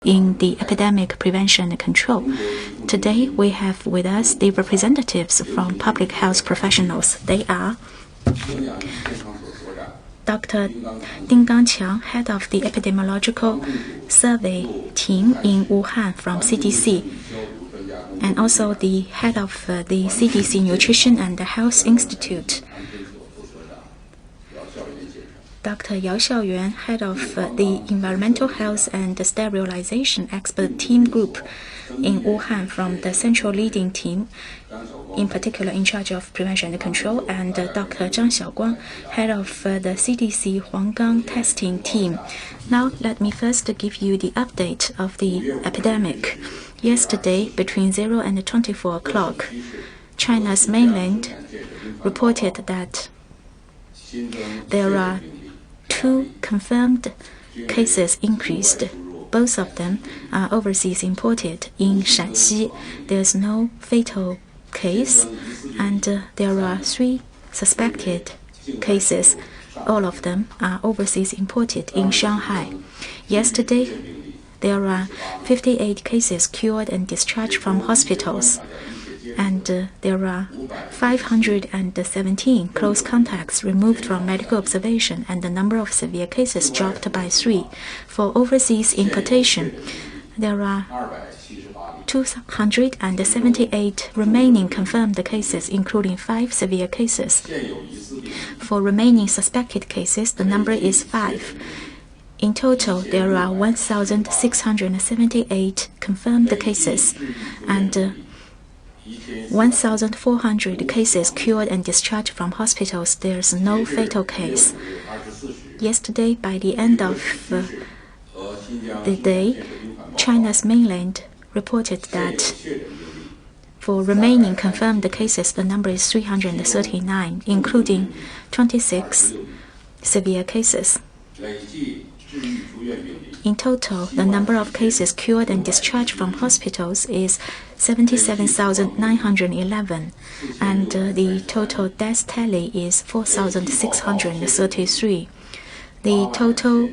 in the epidemic prevention and control. Today, we have with us the representatives from public health professionals. They are Dr. Ding Gangqiang, head of the epidemiological survey team in Wuhan from CDC, and also the head of the CDC Nutrition and Health Institute. Dr. Yao Xiaoyuan, head of the Environmental Health and Sterilization Expert Team Group in Wuhan from the Central Leading Team, in particular in charge of prevention and control, and Dr. Zhang Xiaoguang, head of the CDC Huanggang testing team. Now, let me first give you the update of the epidemic. Yesterday, between 0 and 24 o'clock, China's mainland reported that there are 2 confirmed cases increased. Both of them are overseas imported. In Shanxi, there's no fatal case, and there are 3 suspected cases. All of them are overseas imported in Shanghai. Yesterday, there are 58 cases cured and discharged from hospitals, and there are 517 close contacts removed from medical observation, and the number of severe cases dropped by 3. For overseas importation, there are 278 remaining confirmed cases, including 5 severe cases. For remaining suspected cases, the number is 5. In total, there are 1,678 confirmed cases, and 1,400 cases cured and discharged from hospitals. There's no fatal case. Yesterday, by the end of the day, China's mainland reported that for remaining confirmed cases, the number is 339, including 26 severe cases. In total, the number of cases cured and discharged from hospitals is 77,911, and the total death tally is 4,633. The total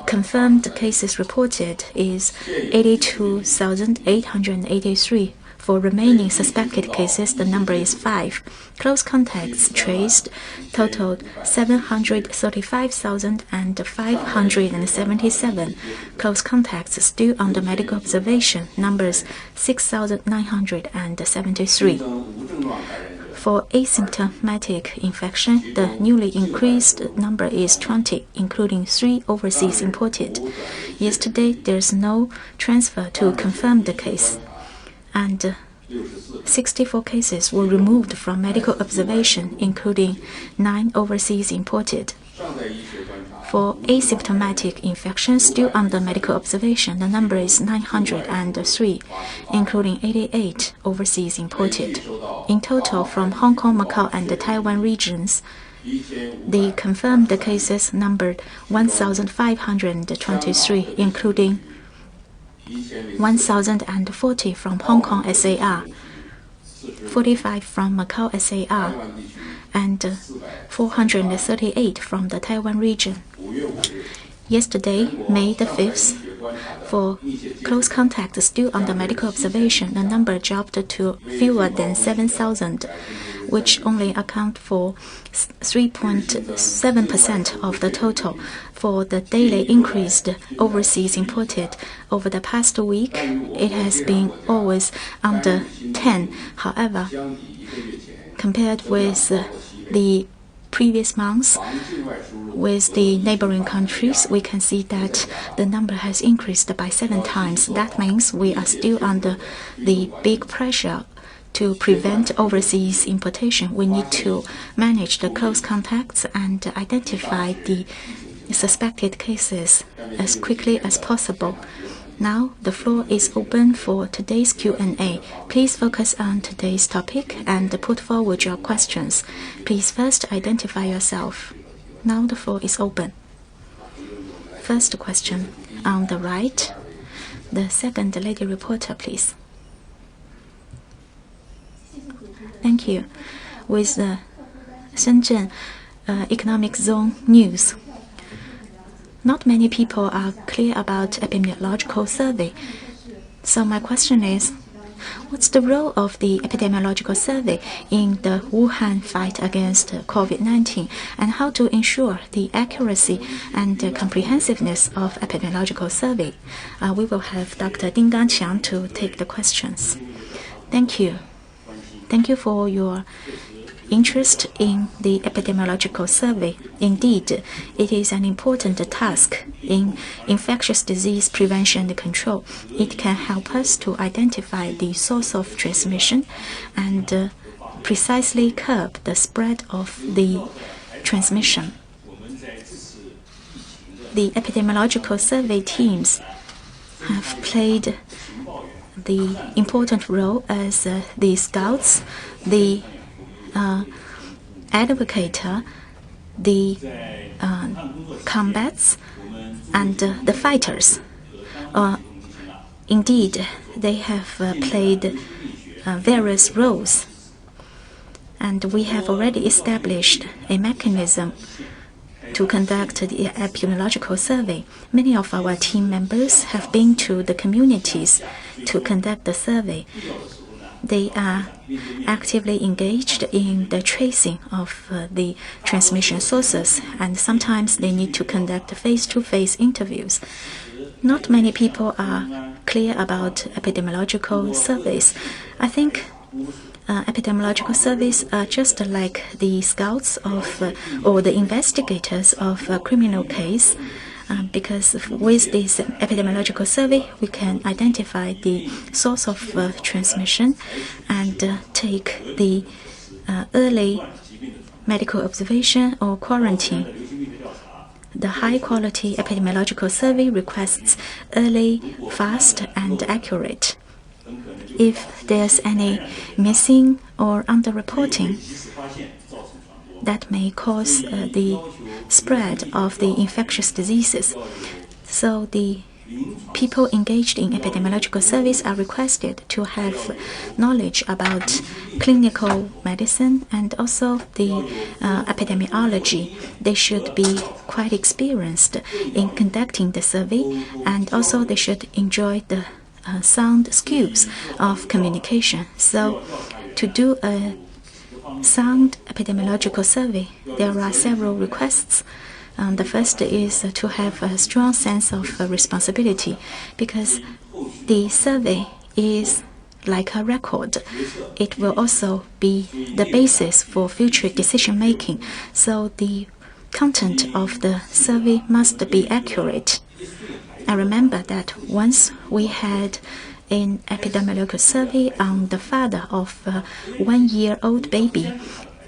confirmed cases reported is 82,883. For remaining suspected cases, the number is 5. Close contacts traced totaled 735,577. Close contacts still under medical observation, numbers 6,973. For asymptomatic infection, the newly increased number is 20, including 3 overseas imported. Yesterday, there's no transfer to confirm the case, and 64 cases were removed from medical observation, including 9 overseas imported. For asymptomatic infection still under medical observation, the number is 903, including 88 overseas imported. In total, from Hong Kong, Macau, and the Taiwan regions, the confirmed cases numbered 1,523, including 1,040 from Hong Kong SAR, 45 from Macau SAR, and 438 from the Taiwan region. Yesterday, May the 5th, for close contacts still under medical observation, the number dropped to fewer than 7,000, which only account for 3.7% of the total. For the daily increased overseas imported over the past week, it has been always under 10. However, compared with the previous months with the neighboring countries, we can see that the number has increased by 7 times. That means we are still under the big pressure to prevent overseas importation. We need to manage the close contacts and identify the suspected cases as quickly as possible. Now, the floor is open for today's Q&A. Please focus on today's topic and put forward your questions. Please first identify yourself. Now the floor is open. First question on the right. The second lady reporter, please. Thank you. With the Shenzhen Economic Zone News. not many people are clear about epidemiological survey. So my question is, what's the role of the epidemiological survey in the Wuhan fight against COVID-19, and how to ensure the accuracy and comprehensiveness of epidemiological survey? We will have Dr. Ding Ganqiang to take the questions. Thank you. Thank you for your interest in the epidemiological survey. Indeed, it is an important task in infectious disease prevention and control. It can help us to identify the source of transmission and precisely curb the spread of the transmission. The epidemiological survey teams have played the important role as the scouts, the advocator, the combats, and the fighters. Indeed, they have played various roles, and we have already established a mechanism to conduct the epidemiological survey. Many of our team members have been to the communities to conduct the survey. They are actively engaged in the tracing of the transmission sources, and sometimes they need to conduct face-to-face interviews. Not many people are clear about epidemiological surveys. I think epidemiological surveys are just like the scouts of or the investigators of a criminal case. Because with this epidemiological survey, we can identify the source of transmission and take the early medical observation or quarantine. The high-quality epidemiological survey requests early, fast, and accurate. If there's any missing or underreporting, that may cause the spread of the infectious diseases. So the people engaged in epidemiological surveys are requested to have knowledge about clinical medicine and also the epidemiology. They should be quite experienced in conducting the survey, and also they should enjoy the sound skills of communication. So to do a sound epidemiological survey, there are several requests. The first is to have a strong sense of responsibility, because the survey is like a record. It will also be the basis for future decision making. So the content of the survey must be accurate. I remember that once we had an epidemiological survey on the father of a 1-year-old baby.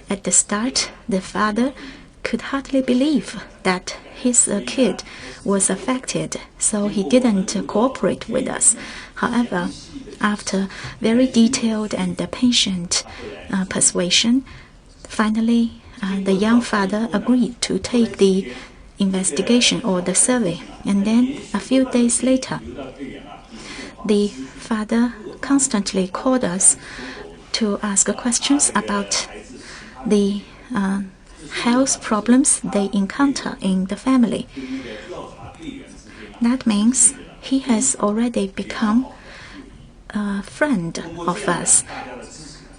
At the start, the father could hardly believe that his kid was affected, so he didn't cooperate with us. However, after very detailed and patient persuasion, finally the young father agreed to take the investigation or the survey. And then a few days later, the father constantly called us to ask questions about the health problems they encounter in the family. That means he has already become a friend of us.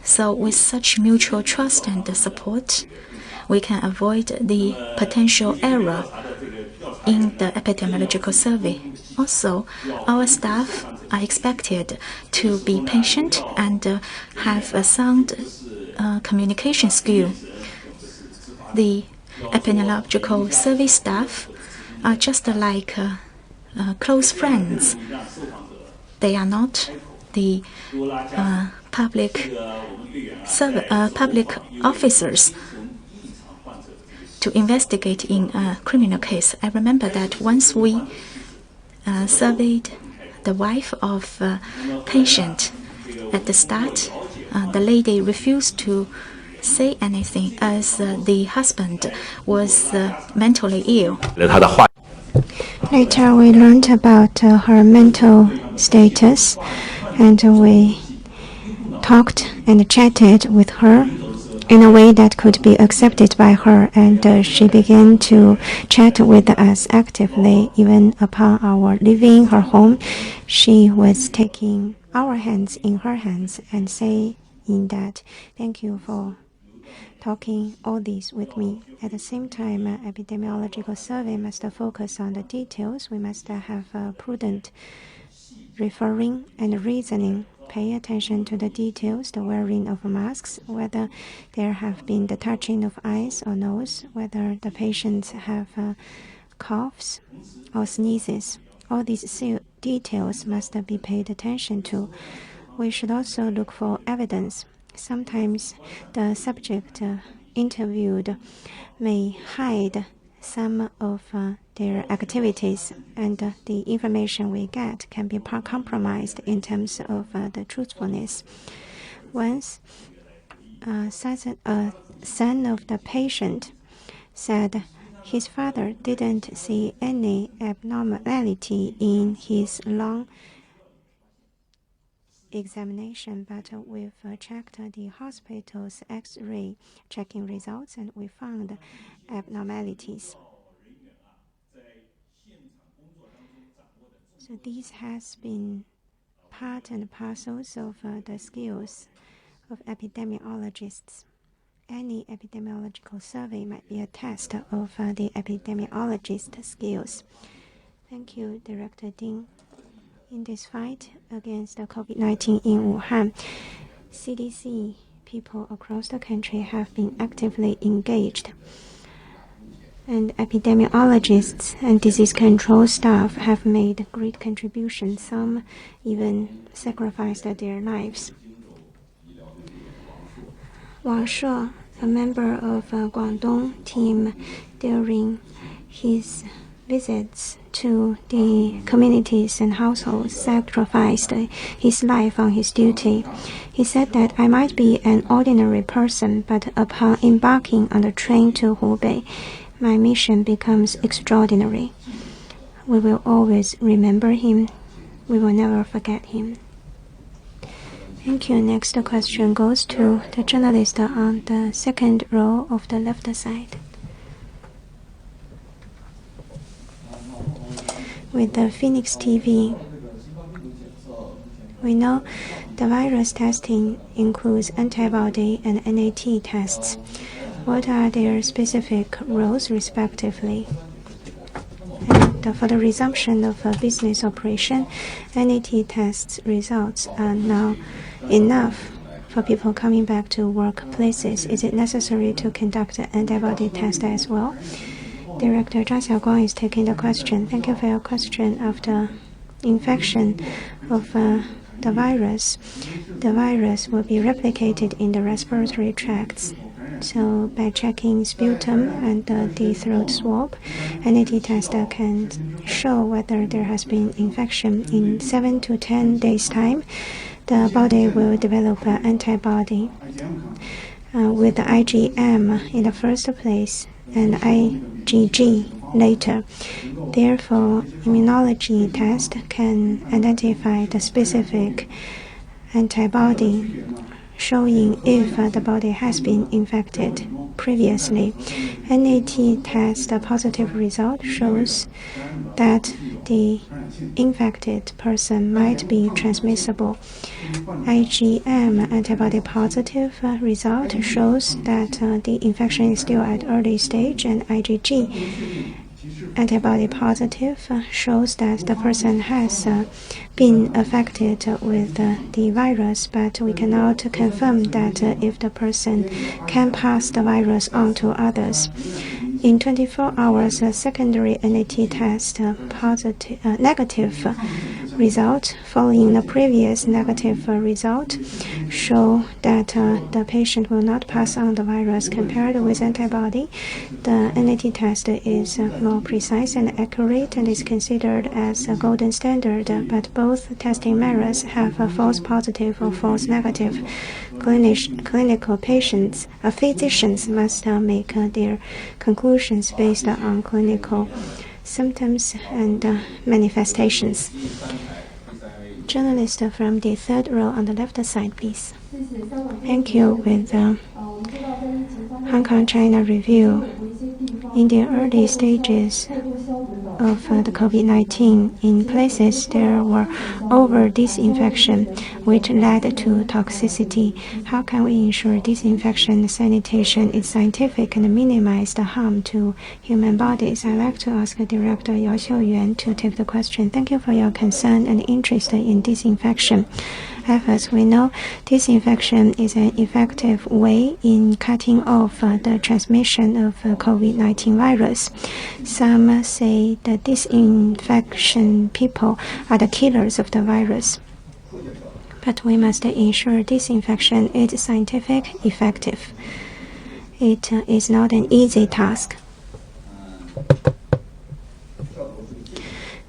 So with such mutual trust and support, we can avoid the potential error in the epidemiological survey. Also, our staff are expected to be patient and have a sound communication skill. The epidemiological survey staff are just like close friends. They are not the public officers to investigate in a criminal case. I remember that once we surveyed the wife of a patient. At the start, the lady refused to say anything as the husband was mentally ill. Later, we learned about her mental status, and we talked and chatted with her, in a way that could be accepted by her, and she began to chat with us actively. Even upon our leaving her home, she was taking our hands in her hands and saying that, "Thank you for talking all this with me." At the same time, epidemiological survey must focus on the details. We must have prudent referring and reasoning. Pay attention to the details, the wearing of masks, whether there have been the touching of eyes or nose, whether the patients have coughs or sneezes. All these details must be paid attention to. We should also look for evidence. Sometimes the subject interviewed may hide some of their activities, and the information we get can be compromised in terms of the truthfulness. Once, a son of the patient said his father didn't see any abnormality in his lung examination, but we've checked the hospital's X-ray checking results, and we found abnormalities. So this has been part and parcels of the skills of epidemiologists. Any epidemiological survey might be a test of the epidemiologist's skills. Thank you, Director Ding. In this fight against the COVID-19 in Wuhan, CDC people across the country have been actively engaged, and epidemiologists and disease control staff have made great contributions. Some even sacrificed their lives. Wang She, a member of Guangdong team, during his visits to the communities and households, sacrificed his life on his duty. He said that I might be an ordinary person, but upon embarking on the train to Hubei, my mission becomes extraordinary. We will always remember him. We will never forget him. Thank you. Next question goes to the journalist on the second row of the left side. With the Phoenix TV, we know the virus testing includes antibody and NAT tests. What are their specific roles, respectively? And for the resumption of business operation, NAT tests results are now enough for people coming back to workplaces. Is it necessary to conduct an antibody test as well? Director Zhang Xiaoguang is taking the question. Thank you for your question. After infection of the virus will be replicated in the respiratory tracts. So by checking sputum and the throat swab, NAT test can show whether there has been infection. In 7 to 10 days' time, the body will develop an antibody with the IgM in the first place and IgG later. Therefore, immunology test can identify the specific antibody, showing if the body has been infected previously. NAT test positive result shows that the infected person might be transmissible. IgM antibody positive result shows that the infection is still at early stage, and IgG antibody positive shows that the person has been affected with the virus, but we cannot confirm that if the person can pass the virus on to others. In 24 hours, a secondary NAT test negative result following the previous negative result show that the patient will not pass on the virus. Compared with antibody, the NAT test is more precise and accurate and is considered as a golden standard, but both testing methods have a false positive or false negative. Clinical physicians must make their conclusions based on clinical symptoms and manifestations. Journalist from the third row on the left side, please. Thank you. With Hong Kong China review, in the early stages of the COVID-19, in places there were over-disinfection, which led to toxicity. How can we ensure disinfection sanitation is scientific and minimize the harm to human bodies? I'd like to ask Director Yao Xiaoyuan to take the question. Thank you for your concern and interest in disinfection efforts. We know disinfection is an effective way in cutting off the transmission of COVID-19 virus. Some say that disinfection people are the killers of the virus. But we must ensure disinfection is scientific, effective. It is not an easy task.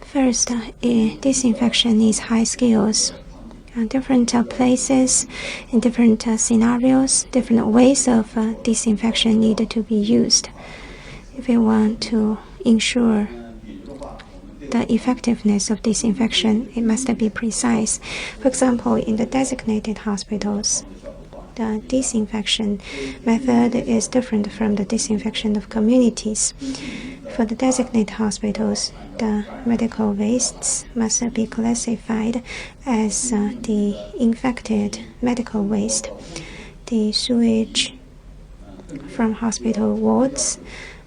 First, disinfection needs high skills. Different places, in different scenarios, different ways of disinfection need to be used. If we want to ensure the effectiveness of disinfection, it must be precise. For example, in the designated hospitals, the disinfection method is different from the disinfection of communities. For the designated hospitals, the medical wastes must be classified as the infected medical waste. The sewage from hospital wards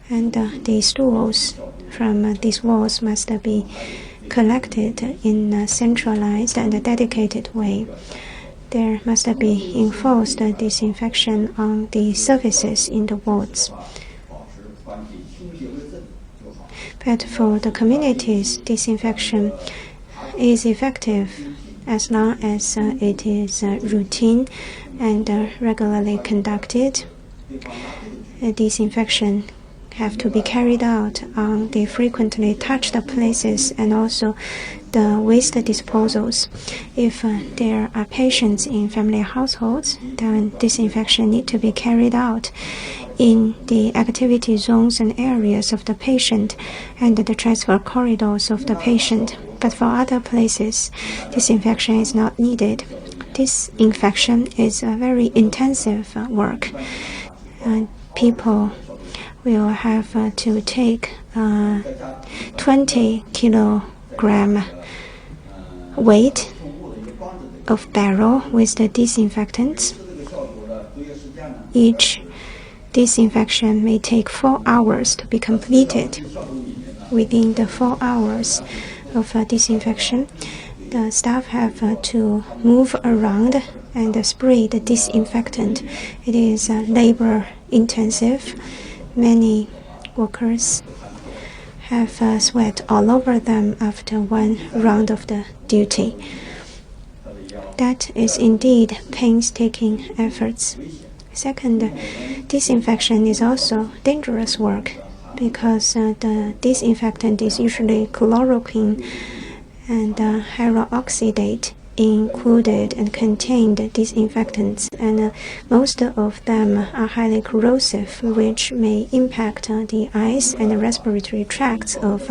and the stools from these wards must be collected in a centralized and dedicated way. There must be enforced disinfection on the surfaces in the wards. But for the communities, disinfection is effective as long as it is routine and regularly conducted. Disinfection have to be carried out on the frequently touched places and also the waste disposals. If there are patients in family households, then disinfection need to be carried out in the activity zones and areas of the patient and the transfer corridors of the patient. But for other places, disinfection is not needed. Disinfection is a very intensive work. People will have to take 20 kilogram weight of barrel with the disinfectants. Each disinfection may take 4 hours to be completed. Within the 4 hours of disinfection, the staff have to move around and spray the disinfectant. It is labor intensive. Many workers have sweat all over them after one round of the duty. That is indeed painstaking efforts. Second, disinfection is also dangerous work because the disinfectant is usually chloroquine and hydroxidate included and contained disinfectants, and most of them are highly corrosive, which may impact the eyes and the respiratory tracts of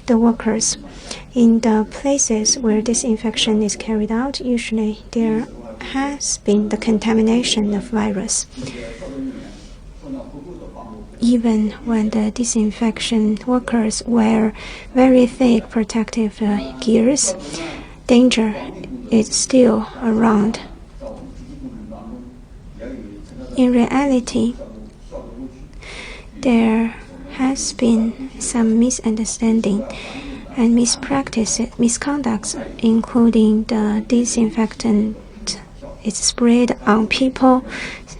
the workers. In the places where disinfection is carried out, usually there has been the contamination of virus. Even when the disinfection workers wear very thick protective gears, danger is still around. In reality, there has been some misunderstanding and misconducts, including the disinfectant is sprayed on people,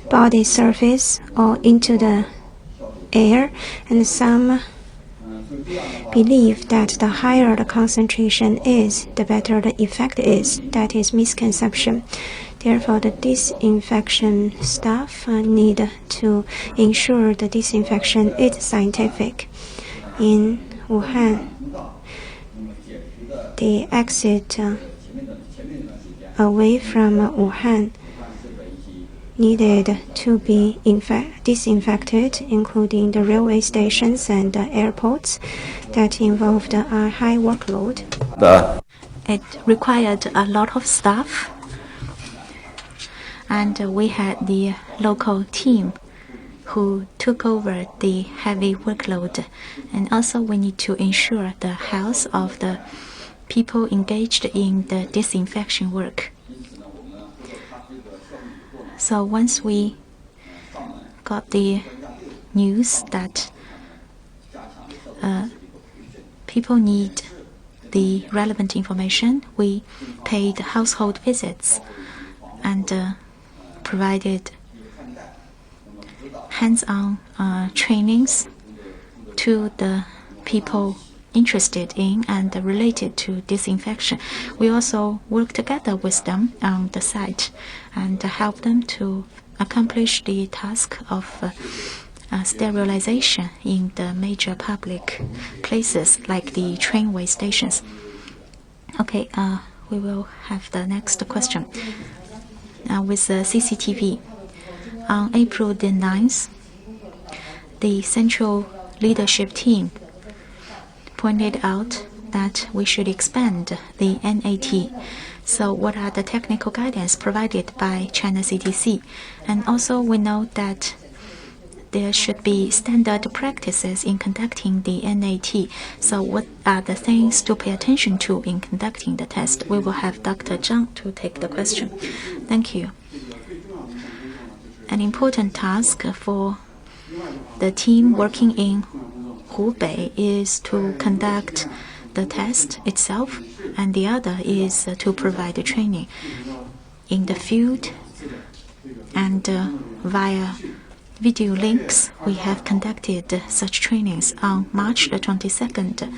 body surface, or into the air, and some believe that the higher the concentration is, the better the effect is. That is misconception. Therefore, the disinfection staff need to ensure the disinfection is scientific. In Wuhan, the exit away from Wuhan needed to be disinfected, including the railway stations and airports that involved a high workload. It required a lot of staff, and we had the local team who took over the heavy workload. And also we need to ensure the health of the people engaged in the disinfection work. So once we got the news that people need the relevant information, we paid household visits and provided hands-on trainings to the people interested in and related to disinfection. We also work together with them on the site and help them to accomplish the task of sterilization in the major public places like the trainway stations. Okay, we will have the next question. With the CCTV. On April the 9th, the central leadership team pointed out that we should expand the NAT. So what are the technical guidance provided by China CDC? And also we know that there should be standard practices in conducting the NAT. So what are the things to pay attention to in conducting the test? We will have Dr. Zhang to take the question. Thank you. An important task for the team working in Hubei is to conduct the test itself, and the other is to provide the training in the field and via video links. We have conducted such trainings on March the 22nd.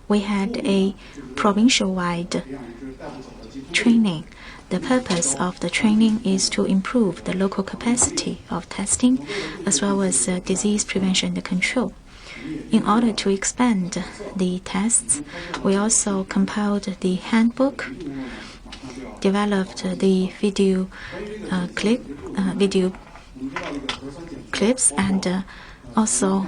We had a provincial-wide training. The purpose of the training is to improve the local capacity of testing as well as disease prevention and control. In order to expand the tests, we also compiled the handbook, developed the video clips, and also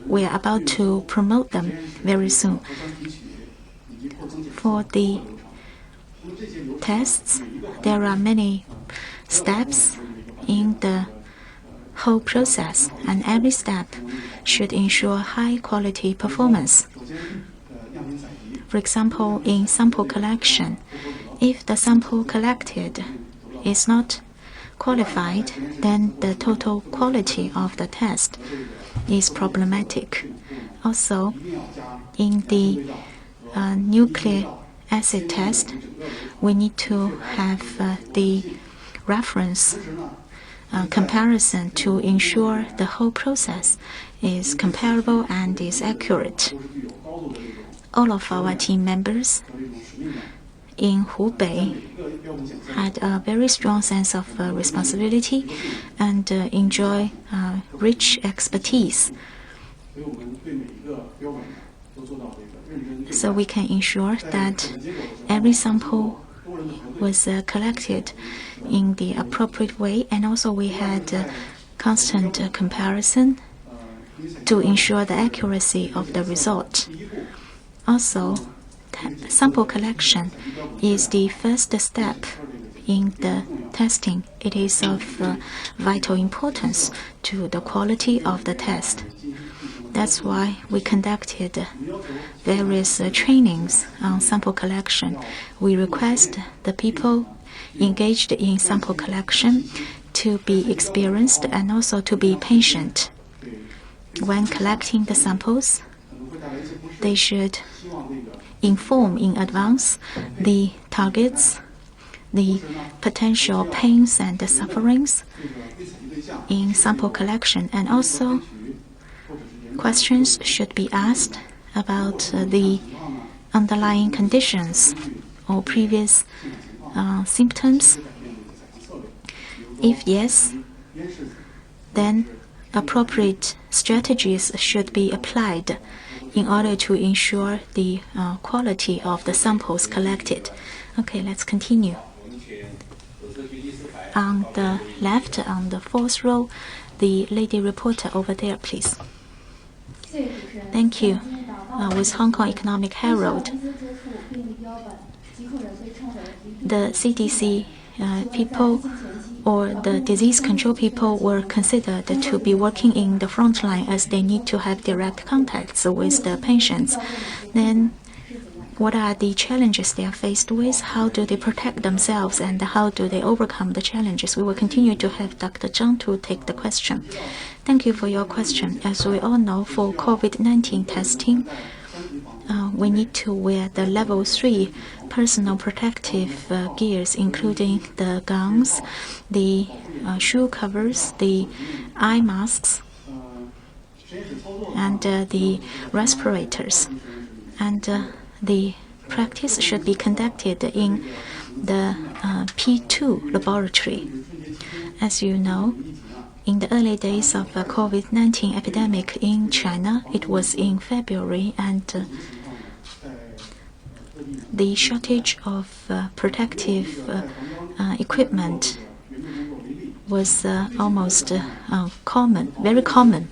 we are about to promote them very soon. For the tests, there are many steps in the whole process, and every step should ensure high quality performance. For example, in sample collection, if the sample collected is not qualified, then the total quality of the test is problematic. Also, in the nucleic acid test, we need to have the reference comparison to ensure the whole process is comparable and is accurate. All of our team members in Hubei had a very strong sense of responsibility and enjoy rich expertise. So we can ensure that every sample was collected in the appropriate way, and also we had constant comparison to ensure the accuracy of the result. Also, sample collection is the first step in the testing. It is of vital importance to the quality of the test. That's why we conducted various trainings on sample collection. We request the people engaged in sample collection to be experienced and also to be patient. When collecting the samples, they should inform in advance the targets, the potential pains and the sufferings in sample collection, and also questions should be asked about the underlying conditions or previous symptoms. If yes, then appropriate strategies should be applied in order to ensure the quality of the samples collected. Okay, let's continue. On the left, on the fourth row, the lady reporter over there, please. Thank you. With Hong Kong Economic Herald, the CDC people or the disease control people were considered to be working in the front line as they need to have direct contacts with the patients. Then what are the challenges they are faced with? How do they protect themselves and how do they overcome the challenges? We will continue to have Dr. Zhang to take the question. Thank you for your question. As we all know, for COVID-19 testing, we need to wear the level 3 personal protective gears, including the gowns, the shoe covers, the eye masks, and the respirators. And the practice should be conducted in the P2 laboratory. As you know, in the early days of the COVID-19 epidemic in China, it was in February, and the shortage of protective equipment was almost common, very common.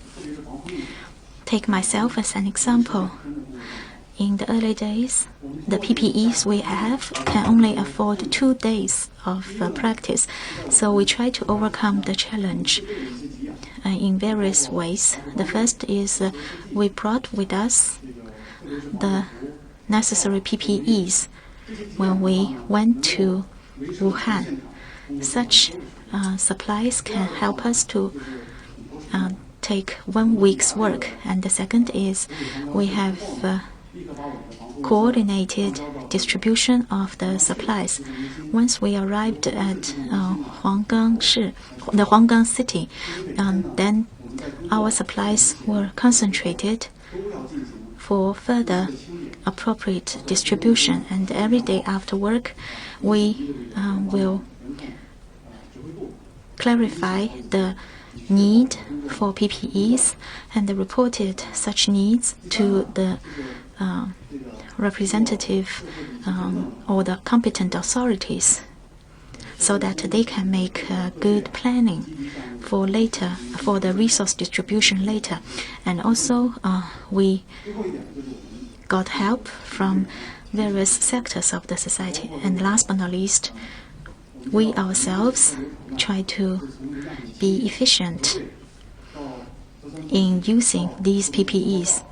Take myself as an example. In the early days, the PPEs we have can only afford 2 days of practice. So we try to overcome the challenge in various ways. The first is we brought with us the necessary PPEs when we went to Wuhan. Such supplies can help us to take 1 week's work. And the second is we have coordinated distribution of the supplies. Once we arrived at the Huanggang city, then our supplies were concentrated for further appropriate distribution. And every day after work, we will clarify the need for PPEs and reported such needs to the representative or the competent authorities so that they can make good planning for later, for the resource distribution later. And also we got help from various sectors of the society. And last but not least, we ourselves try to be efficient in using these PPEs.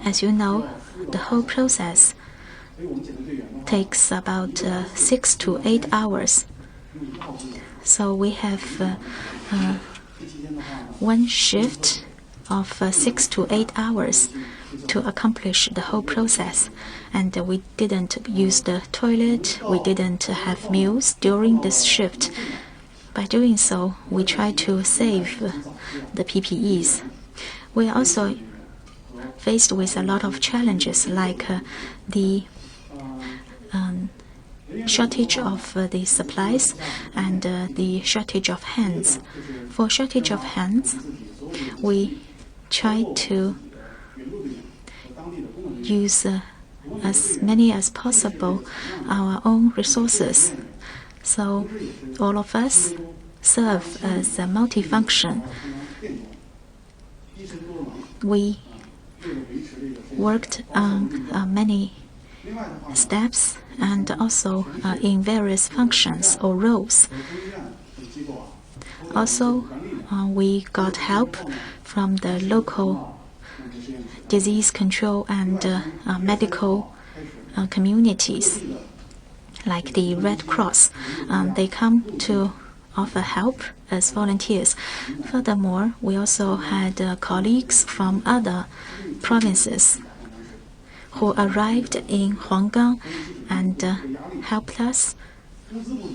As you know, the whole process takes about 6 to 8 hours. So we have one shift of 6 to 8 hours to accomplish the whole process. And we didn't use the toilet, we didn't have meals during this shift. By doing so, we try to save the PPEs. We are also faced with a lot of challenges, like the shortage of the supplies and the shortage of hands. For shortage of hands, we try to use as many as possible our own resources. So all of us serve as a multifunction. We worked on many steps and also in various functions or roles. Also, we got help from the local disease control and medical communities, like the Red Cross. They come to offer help as volunteers. Furthermore, we also had colleagues from other provinces who arrived in Huanggang and helped us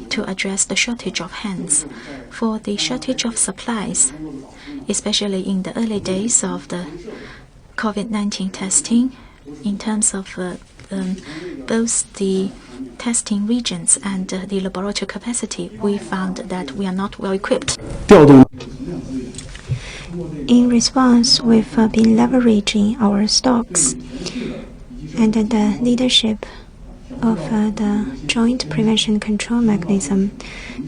to address the shortage of hands. For the shortage of supplies, especially in the early days of the COVID-19 testing, in terms of both the testing regions and the laboratory capacity, we found that we are not well equipped. In response, we've been leveraging our stocks and the leadership of the joint prevention control mechanism.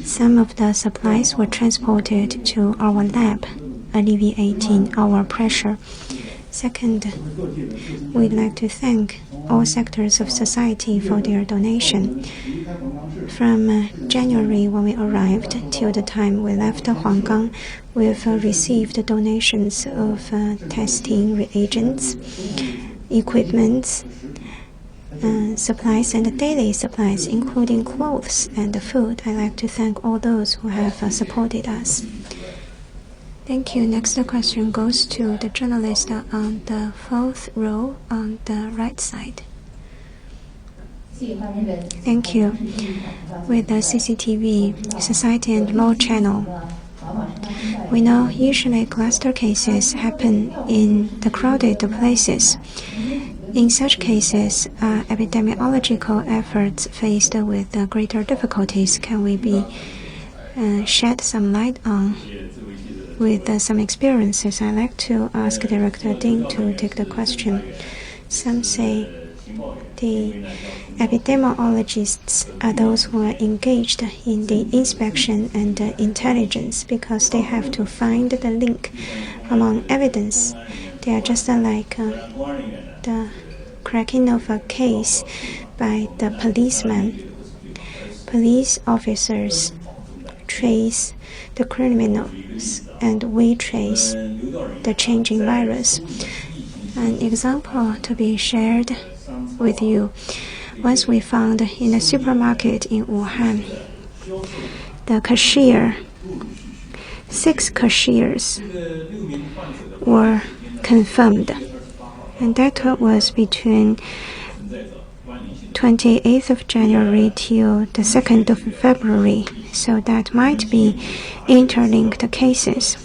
Some of the supplies were transported to our lab, alleviating our pressure. Second, we'd like to thank all sectors of society for their donation. From January when we arrived till the time we left Huanggang, we've received donations of testing reagents, equipment, supplies and daily supplies, including clothes and food. I'd like to thank all those who have supported us. Thank you. Next question goes to the journalist on the fourth row on the right side. Thank you. With the CCTV, Society and Law Channel, we know usually cluster cases happen in the crowded places. In such cases, epidemiological efforts faced with greater difficulties. Can we shed some light on? With some experiences, I'd like to ask Director Ding to take the question. Some say the epidemiologists are those who are engaged in the inspection and intelligence because they have to find the link among evidence. They are just like the cracking of a case by the policeman. Police officers trace the criminals and we trace the changing virus. An example to be shared with you. Once we found in a supermarket in Wuhan, the cashier, 6 cashiers were confirmed. And that was between 28th of January till the 2nd of February. So that might be interlinked cases.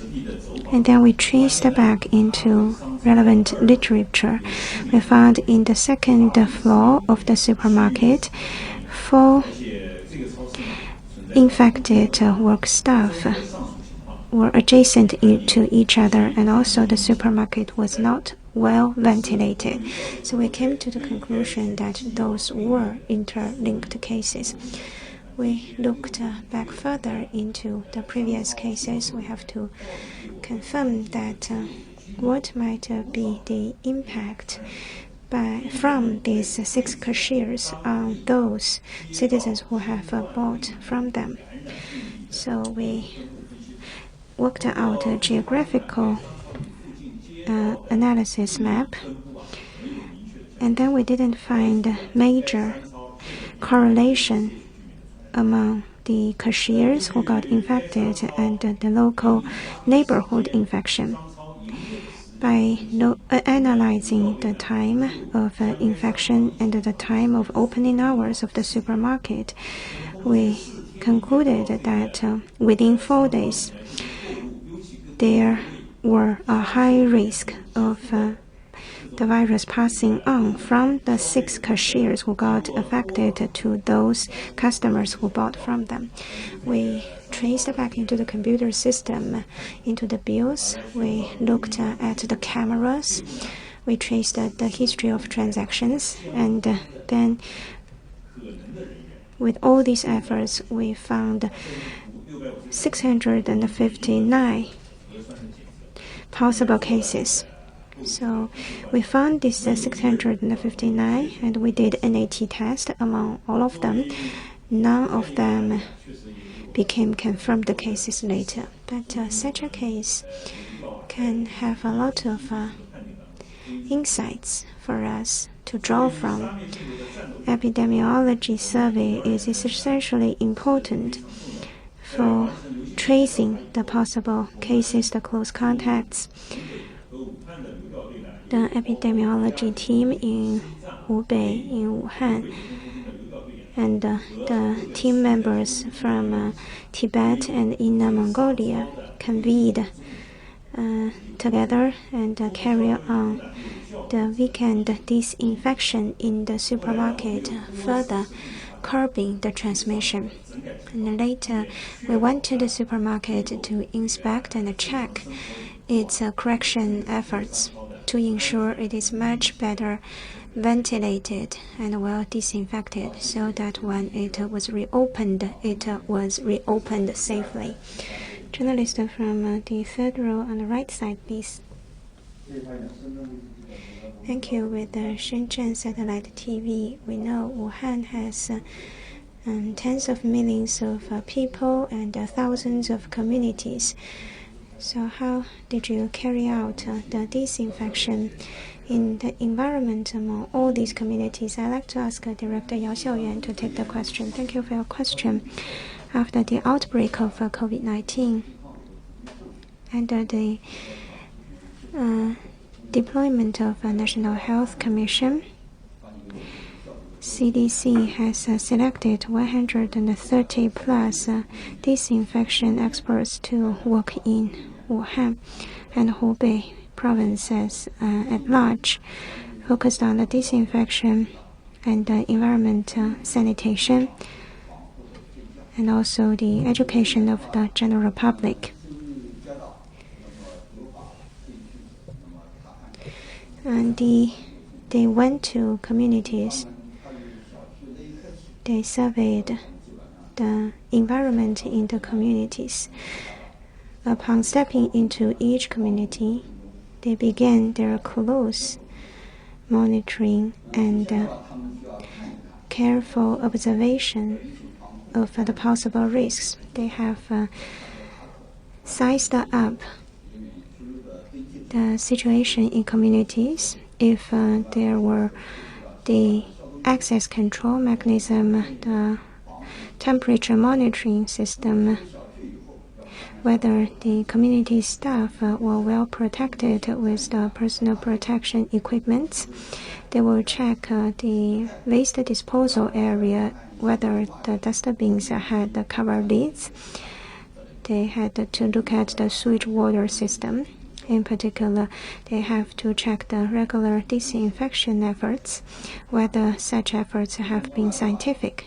And then we traced back into relevant literature. We found in the 2nd floor of the supermarket 4 infected work staff were adjacent to each other, and also the supermarket was not well ventilated. So we came to the conclusion that those were interlinked cases. We looked back further into the previous cases. We have to confirm that what might be the impact from these 6 cashiers on those citizens who have bought from them. So we worked out a geographical analysis map, and then we didn't find major correlation among the cashiers who got infected and the local neighborhood infection. By analyzing the time of infection and the time of opening hours of the supermarket, we concluded that within 4 days, there were a high risk of the virus passing on from the 6 cashiers who got affected to those customers who bought from them. We traced back into the computer system, into the bills. We looked at the cameras. We traced the history of transactions. And then with all these efforts, we found 659 possible cases. So we found this 659, and we did NAT test among all of them. None of them became confirmed cases later. But such a case can have a lot of insights for us to draw from. Epidemiology survey is essentially important for tracing the possible cases, the close contacts. The epidemiology team in Hubei, in Wuhan, and the team members from Tibet and Inner Mongolia convened together and carry on the weekend disinfection in the supermarket, further curbing the transmission. And later, we went to the supermarket to inspect and check its correction efforts to ensure it is much better ventilated and well disinfected, so that when it was reopened safely. Journalist from the third row on the right side, please. Thank you. With the Shenzhen satellite TV, we know Wuhan has tens of millions of people and thousands of communities. So how did you carry out the disinfection in the environment among all these communities? I'd like to ask Director Yao Xiaoyuan to take the question. Thank you for your question. After the outbreak of COVID-19, under the deployment of a National Health Commission, CDC has selected 130 plus disinfection experts to work in Wuhan and Hubei Provinces at large, focused on the disinfection and the environment sanitation, and also the education of the general public. And they went to communities. They surveyed the environment in the communities. Upon stepping into each community, they began their close monitoring and careful observation of the possible risks. They have sized up the situation in communities. If there were the access control mechanism, the temperature monitoring system, whether the community staff were well protected with the personal protection equipment. They will check the waste disposal area, whether the dustbins had the cover lids. They had to look at the sewage water system. In particular, they have to check the regular disinfection efforts, whether such efforts have been scientific.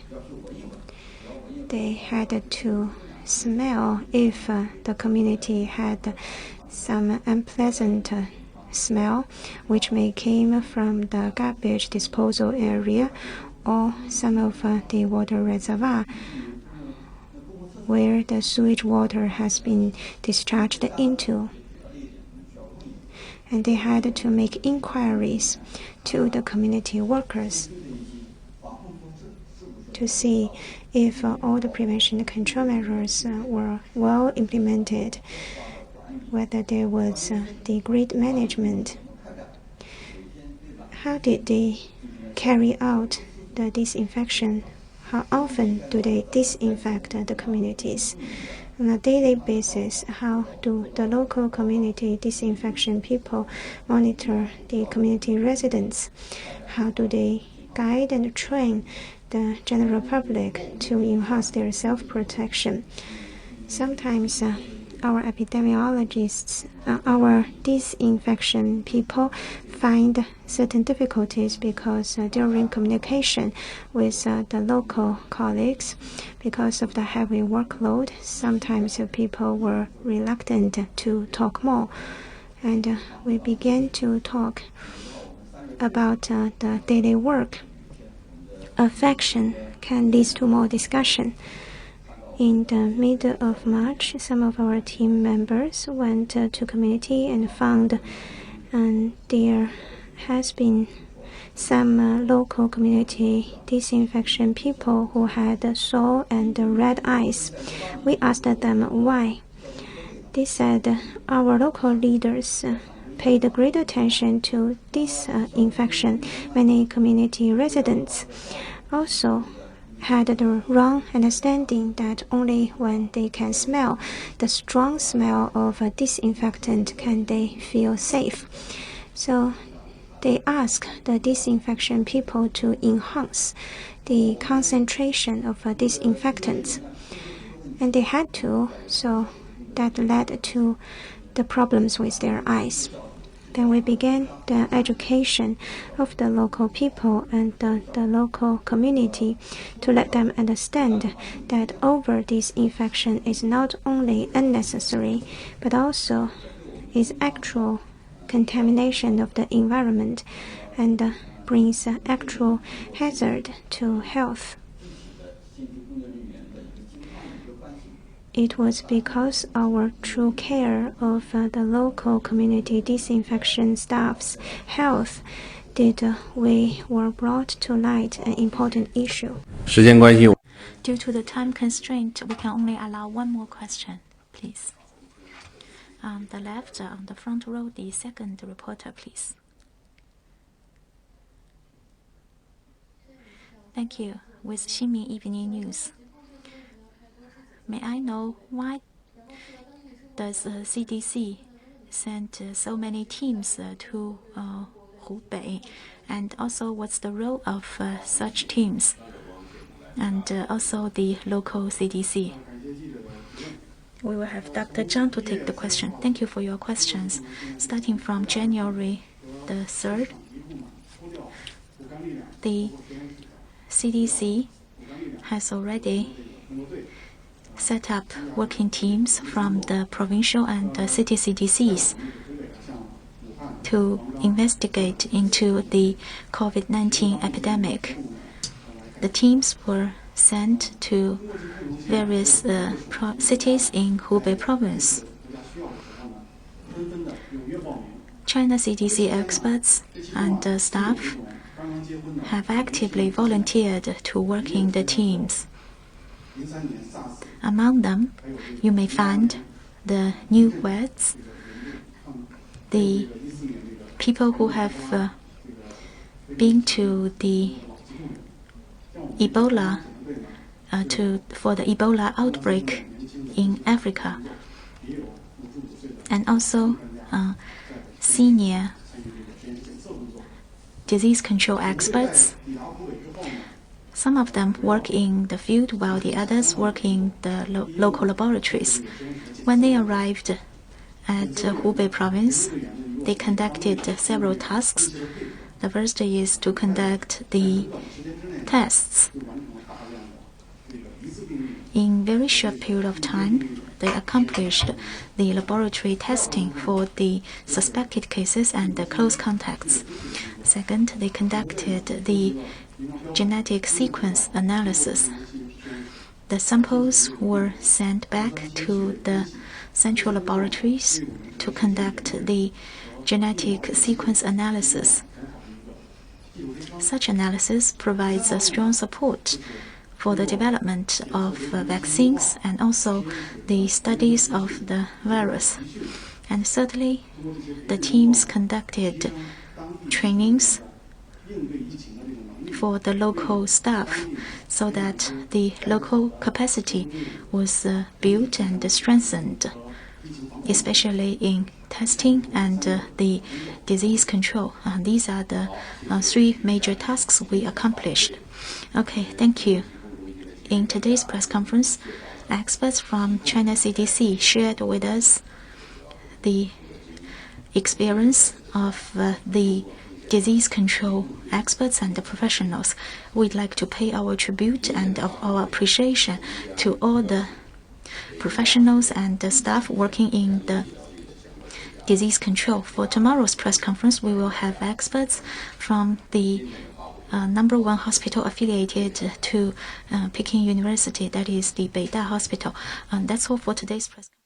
They had to smell if the community had some unpleasant smell, which may came from the garbage disposal area or some of the water reservoir where the sewage water has been discharged into. And they had to make inquiries to the community workers to see if all the prevention control measures were well implemented, whether there was the great management. How did they carry out the disinfection? How often do they disinfect the communities? On a daily basis, how do the local community disinfection people monitor the community residents? How do they guide and train the general public to enhance their self-protection? Sometimes our epidemiologists, our disinfection people find certain difficulties because during communication with the local colleagues, because of the heavy workload, sometimes people were reluctant to talk more. And we began to talk about the daily work. Affection can lead to more discussion. In the middle of March, some of our team members went to community and found there has been some local community disinfection people who had sore and red eyes. We asked them why. They said our local leaders paid great attention to disinfection. Many community residents also had the wrong understanding that only when they can smell the strong smell of a disinfectant can they feel safe. So they asked the disinfection people to enhance the concentration of disinfectants. And they had to, so that led to the problems with their eyes. Then we began the education of the local people and the local community to let them understand that over-disinfection is not only unnecessary, but also is actual contamination of the environment and brings actual hazard to health. it was because our true care of the local community disinfection staff's health did we were brought to light an important issue. 时间关系， Due to the time constraint, we can only allow one more question, please. On the left, on the front row, the second reporter, please. Thank you. With Xinmin Evening News. May I know why does CDC send so many teams to Hubei, and also what's the role of such teams, and also the local CDC? We will have Dr. Zhang to take the question. Thank you for your questions. Starting from January the 3rd, the CDC has already set up working teams from the provincial and the city CDCs to investigate into the COVID-19 epidemic. The teams were sent to various cities in Hubei Province. China CDC experts and staff have actively volunteered to work in the teams. Among them, you may find the newlyweds, the people who have been to the Ebola for the Ebola outbreak in Africa, and also senior disease control experts. Some of them work in the field while the others work in the local laboratories. When they arrived at Hubei Province, they conducted several tasks. The first is to conduct the tests. In a very short period of time, they accomplished the laboratory testing for the suspected cases and the close contacts. Second, they conducted the genetic sequence analysis. The samples were sent back to the central laboratories to conduct the genetic sequence analysis. Such analysis provides a strong support for the development of vaccines and also the studies of the virus. And thirdly, the teams conducted trainings for the local staff so that the local capacity was built and strengthened, especially in testing and the disease control. These are the three major tasks we accomplished. Okay, thank you. In today's press conference, experts from China CDC shared with us the experience of the disease control experts and the professionals. We'd like to pay our tribute and our appreciation to all the professionals and the staff working in the disease control. For tomorrow's press conference, we will have experts from the #1 hospital affiliated to Peking University, that is the Beida Hospital. That's all for today's press conference.